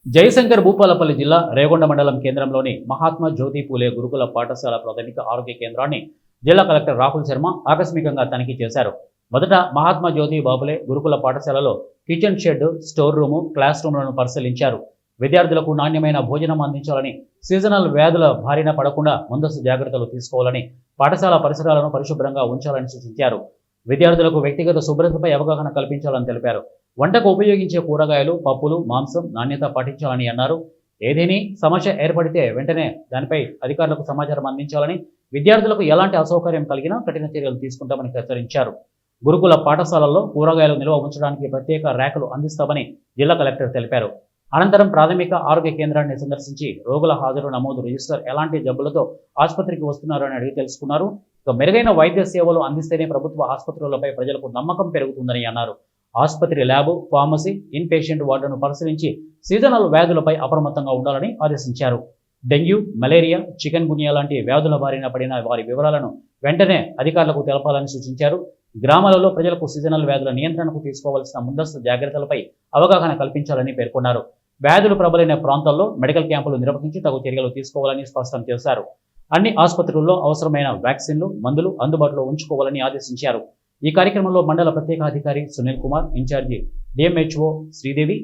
జయశంకర్ భూపాలపల్లి జిల్లా రేగొండ మండలం కేంద్రంలోని మహాత్మా జ్యోతి పూలే గురుకుల పాఠశాల ప్రాథమిక ఆరోగ్య కేంద్రాన్ని జిల్లా కలెక్టర్ రాహుల్ శర్మ ఆకస్మికంగా తనిఖీ చేశారు. మొదట మహాత్మా జ్యోతి బాపులే గురుకుల పాఠశాలలో kitchen shed, store room, class రూమ్లను పరిశీలించారు. విద్యార్థులకు నాణ్యమైన భోజనం అందించాలని, సీజనల్ వ్యాధుల బారిన పడకుండా ముందస్తు జాగ్రత్తలు తీసుకోవాలని, పాఠశాల పరిసరాలను పరిశుభ్రంగా ఉంచాలని సూచించారు. విద్యార్థులకు వ్యక్తిగత శుభ్రతపై అవగాహన కల్పించాలని తెలిపారు. వంటకు ఉపయోగించే కూరగాయలు, పప్పులు, మాంసం నాణ్యత పాటించాలని అన్నారు. ఏదేని సమస్య ఏర్పడితే వెంటనే దానిపై అధికారులకు సమాచారం అందించాలని, విద్యార్థులకు ఎలాంటి అసౌకర్యం కలిగినా కఠిన చర్యలు తీసుకుంటామని హెచ్చరించారు. గురుకుల పాఠశాలల్లో కూరగాయలు నిల్వ ఉంచడానికి ప్రత్యేక ర్యాకులు అందిస్తామని జిల్లా కలెక్టర్ తెలిపారు. అనంతరం ప్రాథమిక ఆరోగ్య కేంద్రాన్ని సందర్శించి రోగుల హాజరు నమోదు రిజిస్టర్, ఎలాంటి జబ్బులతో ఆసుపత్రికి వస్తున్నారని అడిగి తెలుసుకున్నారు. మెరుగైన వైద్య సేవలు అందిస్తేనే ప్రభుత్వ ఆసుపత్రులపై ప్రజలకు నమ్మకం పెరుగుతుందని అన్నారు. ఆసుపత్రి ల్యాబ్, ఫార్మసీ, ఇన్ పేషెంట్ వార్డును పరిశీలించి సీజనల్ వ్యాధులపై అప్రమత్తంగా ఉండాలని ఆదేశించారు. డెంగ్యూ, మలేరియా, చికెన్ గున్యా లాంటి వ్యాధుల బారిన పడిన వారి వివరాలను వెంటనే అధికారులకు తెలపాలని సూచించారు. గ్రామాలలో ప్రజలకు సీజనల్ వ్యాధుల నియంత్రణకు తీసుకోవాల్సిన ముందస్తు జాగ్రత్తలపై అవగాహన కల్పించాలని పేర్కొన్నారు. వ్యాధులు ప్రబలిన ప్రాంతాల్లో మెడికల్ క్యాంపులు నిర్వహించి తగు చర్యలు తీసుకోవాలని స్పష్టం చేశారు. అన్ని ఆసుపత్రుల్లో అవసరమైన వ్యాక్సిన్లు, మందులు అందుబాటులో ఉంచుకోవాలని ఆదేశించారు. ఈ కార్యక్రమంలో మండల ప్రత్యేకాధికారి సునీల్ కుమార్, ఇన్ఛార్జి డిఎంహెచ్ఓ శ్రీదేవి,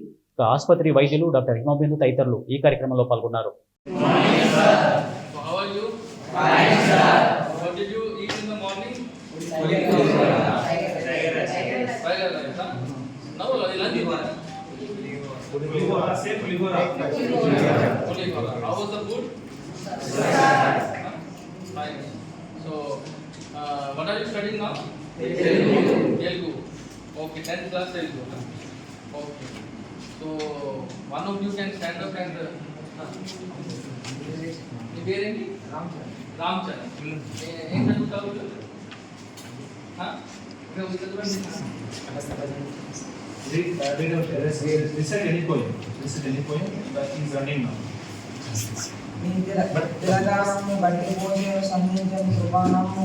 ఆసుపత్రి వైద్యులు డాక్టర్ హిమబిందు తదితరులు ఈ కార్యక్రమంలో పాల్గొన్నారు. What are you studying now? Telugu. Okay, 10th class Telugu. Okay. So one of you can stand up and మీ పేరేంటి? రామ్చరణ్. ఏం చదువుతావు? తెలంగాణము బట్టి పోయే సంధించని కృపాణము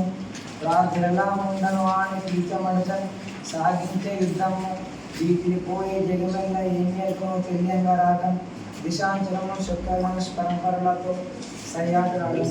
రాజులలాముండను అని పీచమడచని సాగించే యుద్ధము వీటిని పోయే జగమెల్ల ఏం నేర్పను తెలియంగా రాకం దిశాంచరము శుక్రమనస్ పరంపరలతో సయ్యాటలు.